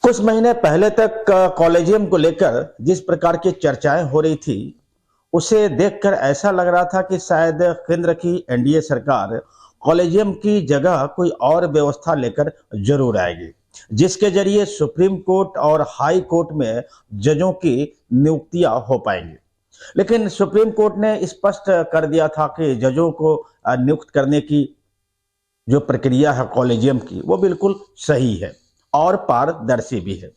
कुछ महीने पहले तक कॉलेजियम को लेकर जिस प्रकार की चर्चाएं हो रही थी, उसे देखकर ऐसा लग रहा था कि शायद केंद्र की एनडीए सरकार कॉलेजियम की जगह कोई और व्यवस्था लेकर जरूर आएगी, जिसके जरिए सुप्रीम कोर्ट और हाई कोर्ट में जजों की नियुक्तियां हो पाएंगी। लेकिन सुप्रीम कोर्ट ने स्पष्ट कर दिया था कि जजों को नियुक्त करने की जो प्रक्रिया है कॉलेजियम की, वो बिल्कुल सही है और पारदर्शी भी है।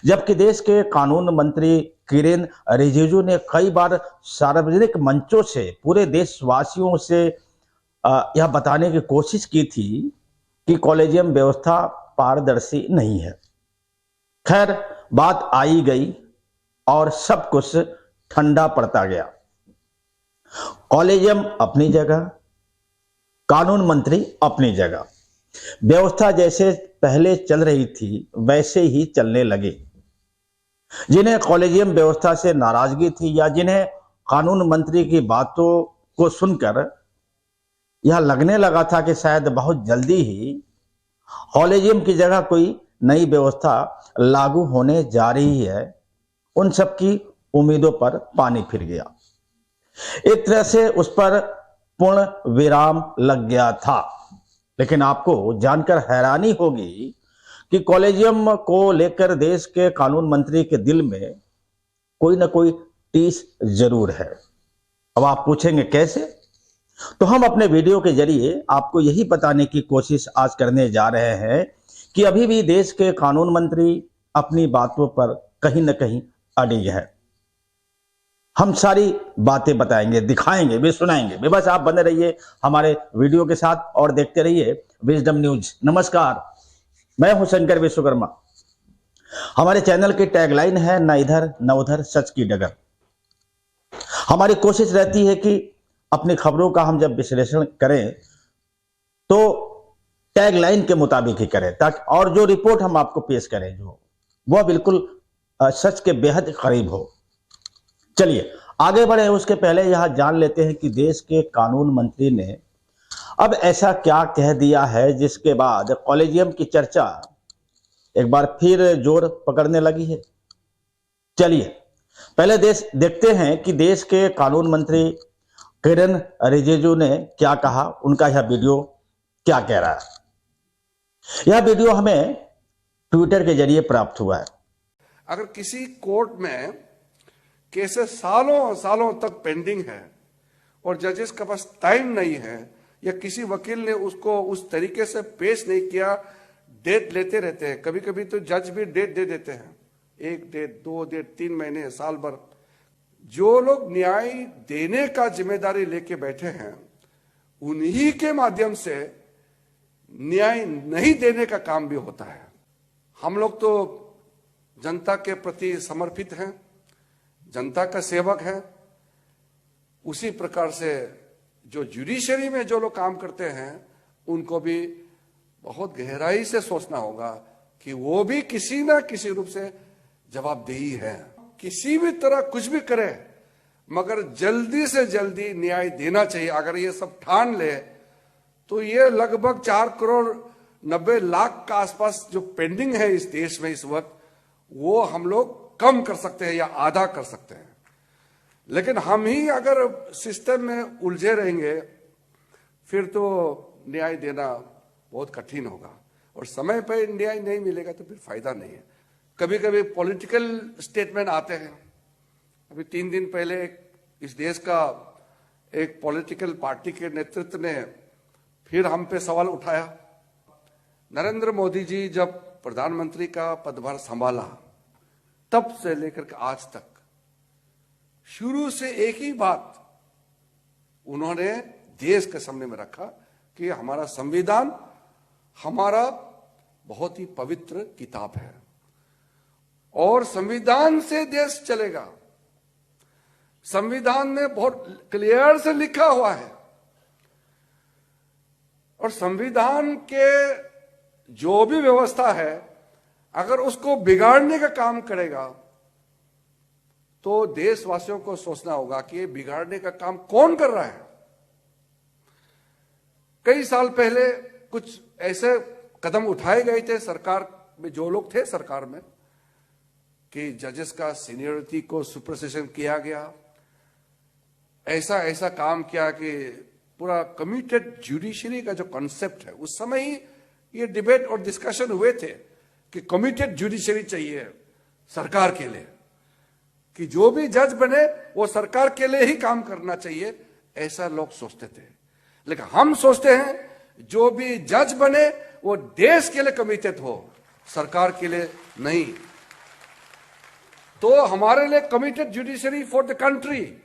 जबकि देश के कानून मंत्री किरेन रिजिजू ने कई बार सार्वजनिक मंचों से पूरे देशवासियों से यह बताने की कोशिश की थी कि कॉलेजियम व्यवस्था पारदर्शी नहीं है। खैर, बात आई गई और सब कुछ ठंडा पड़ता गया। कॉलेजियम अपनी जगह, कानून मंत्री अपनी जगह, व्यवस्था जैसे पहले चल रही थी वैसे ही चलने लगे। जिन्हें कॉलेजियम व्यवस्था से नाराजगी थी या जिन्हें कानून मंत्री की बातों को सुनकर यह लगने लगा था कि शायद बहुत जल्दी ही कॉलेजियम की जगह कोई नई व्यवस्था लागू होने जा रही है, उन सबकी उम्मीदों पर पानी फिर गया। एक तरह से उस पर पूर्ण विराम लग गया था। लेकिन आपको जानकर हैरानी होगी कि कॉलेजियम को लेकर देश के कानून मंत्री के दिल में कोई ना कोई टीस जरूर है। अब आप पूछेंगे कैसे? तो हम अपने वीडियो के जरिए आपको यही बताने की कोशिश आज करने जा रहे हैं कि अभी भी देश के कानून मंत्री अपनी बातों पर कहीं ना कहीं अड़िग है। हम सारी बातें बताएंगे, दिखाएंगे भी, सुनाएंगे भी। बस आप बने रहिए हमारे वीडियो के साथ और देखते रहिए विजडम न्यूज। नमस्कार, मैं हूं शंकर विश्वकर्मा। हमारे चैनल की टैगलाइन है न इधर न उधर, सच की डगर। हमारी कोशिश रहती है कि अपनी खबरों का हम जब विश्लेषण करें तो टैगलाइन के मुताबिक ही करें, ताकि और जो रिपोर्ट हम आपको पेश करें जो वह बिल्कुल सच के बेहद करीब हो। चलिए आगे बढ़े, उसके पहले यह जान लेते हैं कि देश के कानून मंत्री ने अब ऐसा क्या कह दिया है जिसके बाद कॉलेजियम की चर्चा एक बार फिर जोर पकड़ने लगी है। चलिए पहले देखते हैं कि देश के कानून मंत्री किरेन रिजिजू ने क्या कहा, उनका यह वीडियो क्या कह रहा है। यह वीडियो हमें ट्विटर के जरिए प्राप्त हुआ है। अगर किसी कोर्ट में केसेस सालों सालों तक पेंडिंग है और जजेस के पास टाइम नहीं है या किसी वकील ने उसको उस तरीके से पेश नहीं किया, डेट लेते रहते हैं। कभी कभी तो जज भी डेट दे देते हैं, 1 डेट, 2 डेट, 3 महीने, साल भर। जो लोग न्याय देने का जिम्मेदारी लेके बैठे हैं उन्हीं के माध्यम से न्याय नहीं देने का काम भी होता है। हम लोग तो जनता के प्रति समर्पित हैं, जनता का सेवक है। उसी प्रकार से जो जुडिशरी में जो लोग काम करते हैं उनको भी बहुत गहराई से सोचना होगा कि वो भी किसी ना किसी रूप से जवाबदेही है। किसी भी तरह कुछ भी करे मगर जल्दी से जल्दी न्याय देना चाहिए। अगर ये सब ठान ले तो ये लगभग 4 करोड़ 90 लाख का आसपास जो पेंडिंग है इस देश में इस वक्त, वो हम लोग कम कर सकते हैं या आधा कर सकते हैं। लेकिन हम ही अगर सिस्टम में उलझे रहेंगे फिर तो न्याय देना बहुत कठिन होगा और समय पर न्याय नहीं मिलेगा तो फिर फायदा नहीं है। कभी कभी पॉलिटिकल स्टेटमेंट आते हैं। अभी 3 दिन पहले इस देश का एक पॉलिटिकल पार्टी के नेतृत्व ने फिर हम पे सवाल उठाया। नरेंद्र मोदी जी जब प्रधानमंत्री का पदभार संभाला तब से लेकर के आज तक शुरू से एक ही बात उन्होंने देश के सामने में रखा कि हमारा संविधान हमारा बहुत ही पवित्र किताब है और संविधान से देश चलेगा। संविधान में बहुत क्लियर से लिखा हुआ है और संविधान के जो भी व्यवस्था है अगर उसको बिगाड़ने का काम करेगा तो देशवासियों को सोचना होगा कि ये बिगाड़ने का काम कौन कर रहा है। कई साल पहले कुछ ऐसे कदम उठाए गए थे सरकार में जो लोग थे सरकार में कि जजेस का सीनियरिटी को सुपरसेशन किया गया, ऐसा ऐसा काम किया कि पूरा कमिटेड जुडिशरी का जो कॉन्सेप्ट है, उस समय ही ये डिबेट और डिस्कशन हुए थे कि कमिटेड जुडिशरी चाहिए सरकार के लिए, कि जो भी जज बने वो सरकार के लिए ही काम करना चाहिए, ऐसा लोग सोचते थे। लेकिन हम सोचते हैं जो भी जज बने वो देश के लिए कमिटेड हो, सरकार के लिए नहीं। तो हमारे लिए committed judiciary for the country,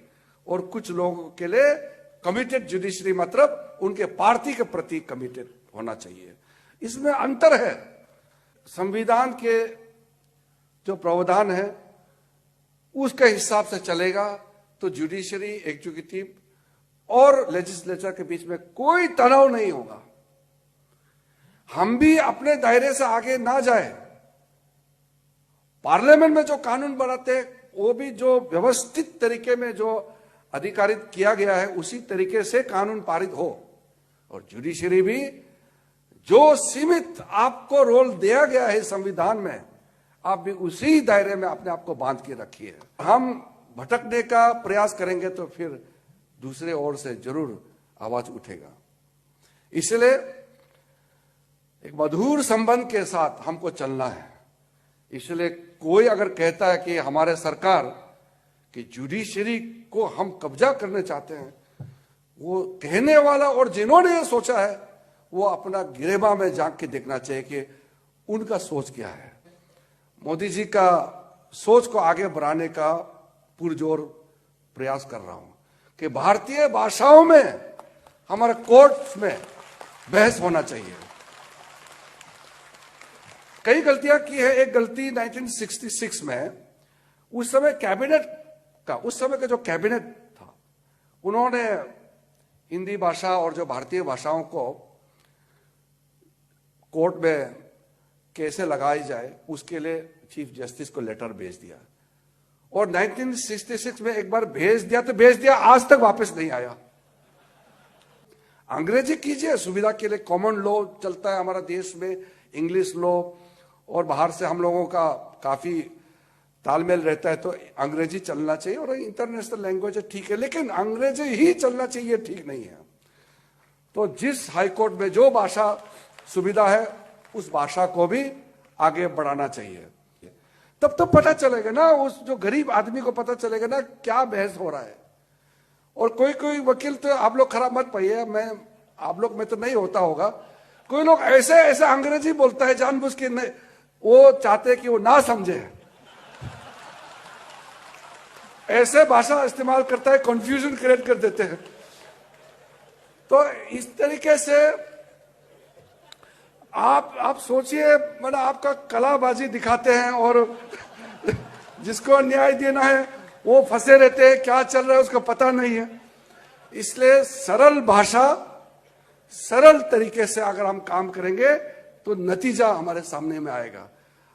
और कुछ लोगों के लिए कमिटेड जुडिशरी मतलब उनके पार्टी के प्रति कमिटेड होना चाहिए। इसमें अंतर है। संविधान के जो प्रावधान है उसके हिसाब से चलेगा तो जुडिशरी, एग्जीक्यूटिव और लेजिस्लेचर के बीच में कोई तनाव नहीं होगा। हम भी अपने दायरे से आगे ना जाए, पार्लियामेंट में जो कानून बनाते हैं वो भी जो व्यवस्थित तरीके में जो अधिकारित किया गया है उसी तरीके से कानून पारित हो, और जुडिशरी भी जो सीमित आपको रोल दिया गया है संविधान में, आप भी उसी दायरे में अपने आप को बांध के रखिए। हम भटकने का प्रयास करेंगे तो फिर दूसरे ओर से जरूर आवाज उठेगा। इसलिए एक मधुर संबंध के साथ हमको चलना है। इसलिए कोई अगर कहता है कि हमारे सरकार की जुडिशरी को हम कब्जा करने चाहते हैं, वो कहने वाला और जिन्होंने ये सोचा है वो अपना गिरेबा में झांक के देखना चाहिए कि उनका सोच क्या है। मोदी जी का सोच को आगे बढ़ाने का पुरजोर प्रयास कर रहा हूं कि भारतीय भाषाओं में हमारे कोर्ट में बहस होना चाहिए। कई गलतियां की है। एक गलती 1966 में उस समय का जो कैबिनेट था, उन्होंने हिंदी भाषा और जो भारतीय भाषाओं को कोर्ट में कैसे लगाई जाए उसके लिए चीफ जस्टिस को लेटर भेज दिया, और 1966 में एक बार भेज दिया, आज तक वापस नहीं आया। अंग्रेजी कीजिए सुविधा के लिए, कॉमन लॉ चलता है हमारा देश में, इंग्लिश लॉ, और बाहर से हम लोगों का काफी तालमेल रहता है तो अंग्रेजी चलना चाहिए, और इंटरनेशनल लैंग्वेज है ठीक है, लेकिन अंग्रेजी ही चलना चाहिए ठीक नहीं है। तो जिस हाईकोर्ट में जो भाषा सुविधा है उस भाषा को भी आगे बढ़ाना चाहिए। तब तो पता चलेगा ना, उस जो गरीब आदमी को पता चलेगा ना क्या बहस हो रहा है। और कोई कोई वकील तो आप लोग खराब मत पाइए, मैं आप लोग में तो नहीं होता होगा, कोई लोग ऐसे ऐसे अंग्रेजी बोलता है जानबूझ के, वो चाहते कि वो ना समझे, ऐसे भाषा इस्तेमाल करता है, कंफ्यूजन क्रिएट कर देते हैं। तो इस तरीके से आप सोचिए, मतलब आपका कलाबाजी दिखाते हैं और जिसको न्याय देना है वो फंसे रहते हैं, क्या चल रहा है उसको पता नहीं है। इसलिए सरल भाषा, सरल तरीके से अगर हम काम करेंगे तो नतीजा हमारे सामने में आएगा।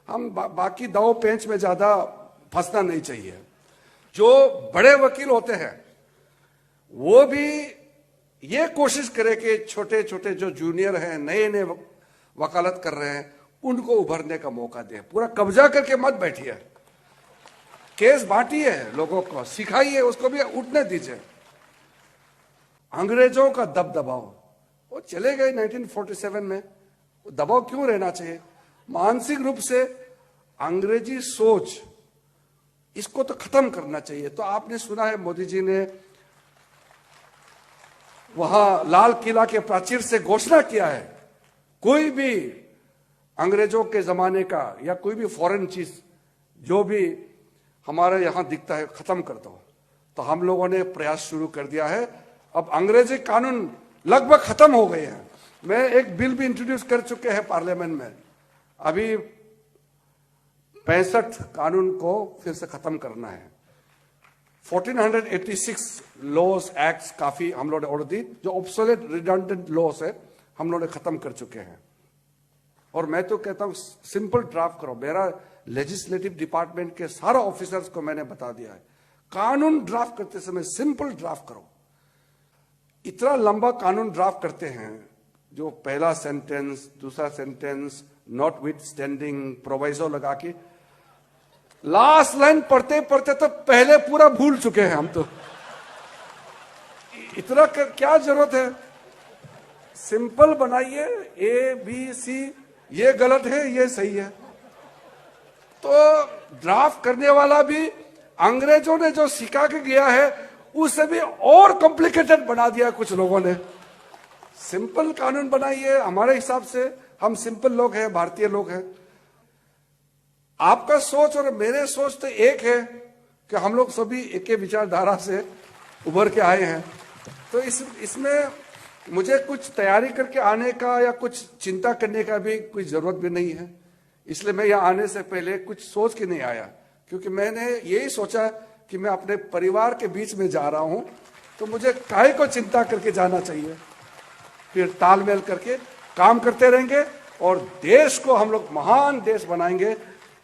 हम बाकी दाव पेंच में ज्यादा फंसना नहीं चाहिए। जो बड़े वकील होते हैं वो भी ये कोशिश करें कि छोटे छोटे जो जूनियर हैं, नए नए वकालत कर रहे हैं, उनको उभरने का मौका दें। पूरा कब्जा करके मत बैठिए, केस बांटिए, लोगों को सिखाइए, उसको भी उठने दीजिए। अंग्रेजों का दबदबाव वो चले गए 1947 में, दबाव क्यों रहना चाहिए? मानसिक रूप से अंग्रेजी सोच इसको तो खत्म करना चाहिए। तो आपने सुना है मोदी जी ने वहां लाल किला के प्राचीर से घोषणा किया है, कोई भी अंग्रेजों के जमाने का या कोई भी फॉरेन चीज जो भी हमारे यहां दिखता है खत्म कर दो। तो हम लोगों ने प्रयास शुरू कर दिया है। अब अंग्रेजी कानून लगभग खत्म हो गए हैं। मैं एक बिल भी इंट्रोड्यूस कर चुके हैं पार्लियामेंट में। अभी 65 कानून को फिर से खत्म करना है। 1486 लॉज एक्ट्स काफी हम लोग ने ऑर्डर दी, जो ऑब्सोलेट रिडंडेंट लॉज है हम लोग ने खत्म कर चुके हैं। और मैं तो कहता हूं सिंपल ड्राफ्ट करो। मेरा लेजिस्लेटिव डिपार्टमेंट के सारा ऑफिसर्स को मैंने बता दिया है, कानून ड्राफ्ट करते समय सिंपल ड्राफ्ट करो। इतना लंबा कानून ड्राफ्ट करते हैं जो पहला सेंटेंस, दूसरा sentence, not with standing, proviso लगा के लास्ट लाइन पढ़ते पढ़ते तो पहले पूरा भूल चुके हैं हम तो। इतना क्या जरूरत है? सिंपल बनाइए, ए बी सी, ये गलत है ये सही है। तो ड्राफ्ट करने वाला भी अंग्रेजों ने जो सिखा के गया है उससे भी और कॉम्प्लिकेटेड बना दिया कुछ लोगों ने। सिंपल कानून बनाइए, हमारे हिसाब से हम सिंपल लोग हैं, भारतीय लोग हैं। आपका सोच और मेरे सोच तो एक है कि हम लोग सभी एक ही विचारधारा से उभर के आए हैं। तो इसमें मुझे कुछ तैयारी करके आने का या कुछ चिंता करने का भी कोई जरूरत भी नहीं है। इसलिए मैं यहाँ आने से पहले कुछ सोच के नहीं आया, क्योंकि मैंने यही सोचा कि मैं अपने परिवार के बीच में जा रहा हूं, तो मुझे काहे को चिंता करके जाना चाहिए। फिर तालमेल करके काम करते रहेंगे और देश को हम लोग महान देश बनाएंगे।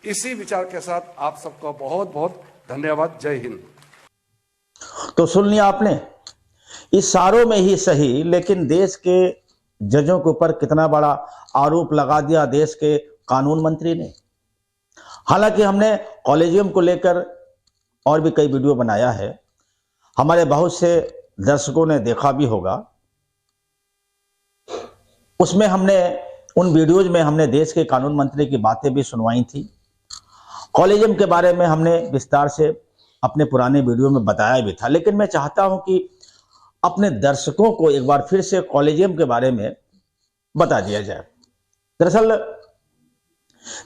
इसी विचार के साथ आप सबका बहुत बहुत धन्यवाद। जय हिंद। तो सुन लिया आपने, इशारों में ही सही, लेकिन देश के जजों के ऊपर कितना बड़ा आरोप लगा दिया देश के कानून मंत्री ने। हालांकि हमने कॉलेजियम को लेकर और भी कई वीडियो बनाया है, हमारे बहुत से दर्शकों ने देखा भी होगा। उसमें उन वीडियोज में हमने देश के कानून मंत्री की बातें भी सुनवाई थी। कॉलेजियम के बारे में हमने विस्तार से अपने पुराने वीडियो में बताया भी था, लेकिन मैं चाहता हूं कि अपने दर्शकों को एक बार फिर से कॉलेजियम के बारे में बता दिया जाए। दरअसल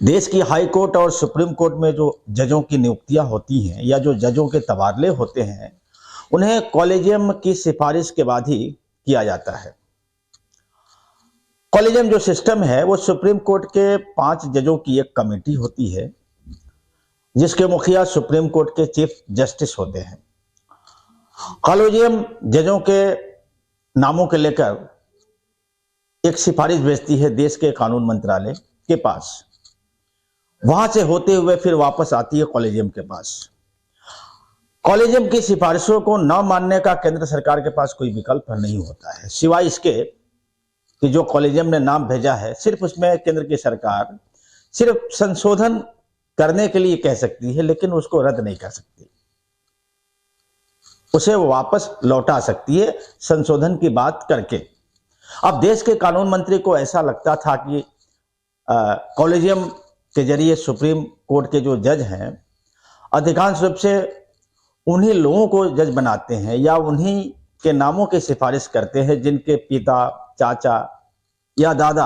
देश की हाई कोर्ट और सुप्रीम कोर्ट में जो जजों की नियुक्तियां होती हैं या जो जजों के तबादले होते हैं, उन्हें कॉलेजियम की सिफारिश के बाद ही किया जाता है। कॉलेजियम जो सिस्टम है वो सुप्रीम कोर्ट के 5 जजों की एक कमेटी होती है, जिसके मुखिया सुप्रीम कोर्ट के चीफ जस्टिस होते हैं। कॉलेजियम जजों के नामों के लेकर एक सिफारिश भेजती है देश के कानून मंत्रालय के पास। वहां से होते हुए फिर वापस आती है कॉलेजियम के पास। कॉलेजियम की सिफारिशों को न मानने का केंद्र सरकार के पास कोई विकल्प नहीं होता है, सिवाय इसके कि जो कॉलेजियम ने नाम भेजा है सिर्फ उसमें केंद्र की सरकार सिर्फ संशोधन करने के लिए कह सकती है, लेकिन उसको रद्द नहीं कर सकती। उसे वापस लौटा सकती है संशोधन की बात करके। अब देश के कानून मंत्री को ऐसा लगता था कि कॉलेजियम के जरिए सुप्रीम कोर्ट के जो जज हैं अधिकांश रूप से उन्हीं लोगों को जज बनाते हैं या उन्हीं के नामों की सिफारिश करते हैं जिनके पिता, चाचा या दादा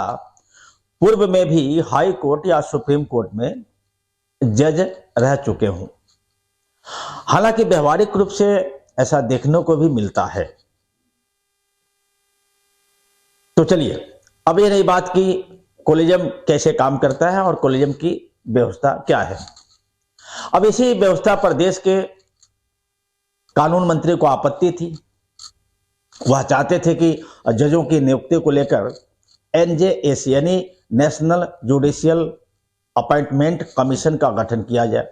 पूर्व में भी हाई कोर्ट या सुप्रीम कोर्ट में जज रह चुके हों। हालांकि व्यवहारिक रूप से ऐसा देखने को भी मिलता है। तो चलिए, अब ये रही बात कि कॉलेजियम कैसे काम करता है और कॉलेजियम की व्यवस्था क्या है। अब इसी व्यवस्था पर देश के कानून मंत्री को आपत्ति थी। वह चाहते थे कि जजों की नियुक्ति को लेकर NJAC यानी नेशनल जुडिशियल अपॉइंटमेंट कमीशन का गठन किया जाए,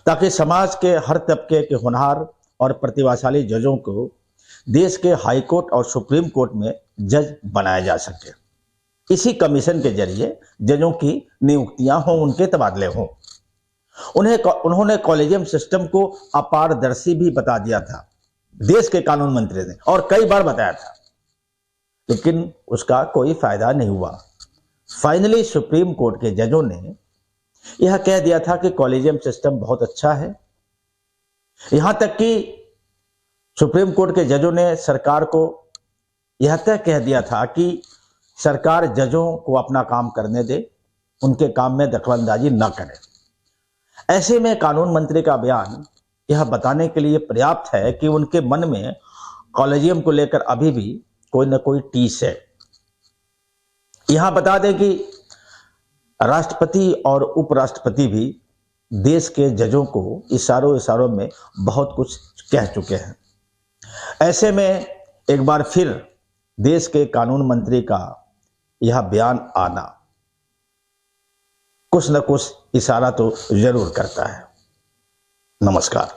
ताकि समाज के हर तबके के होनहार और प्रतिभाशाली जजों को देश के हाई कोर्ट और सुप्रीम कोर्ट में जज बनाया जा सके। इसी कमीशन के जरिए जजों की नियुक्तियां हों, उनके तबादले हों। उन्होंने कॉलेजियम सिस्टम को अपारदर्शी भी बता दिया था देश के कानून मंत्री ने, और कई बार बताया था, लेकिन उसका कोई फायदा नहीं हुआ। फाइनली सुप्रीम कोर्ट के जजों ने यह कह दिया था कि कॉलेजियम सिस्टम बहुत अच्छा है। यहां तक कि सुप्रीम कोर्ट के जजों ने सरकार को यह तय कह दिया था कि सरकार जजों को अपना काम करने दे, उनके काम में दखलंदाजी न करे। ऐसे में कानून मंत्री का बयान यह बताने के लिए पर्याप्त है कि उनके मन में कॉलेजियम को लेकर अभी भी कोई न कोई टीस है। यहां बता दें कि राष्ट्रपति और उपराष्ट्रपति भी देश के जजों को इशारों में बहुत कुछ कह चुके हैं। ऐसे में एक बार फिर देश के कानून मंत्री का यह बयान आना कुछ न कुछ इशारा तो जरूर करता है। नमस्कार।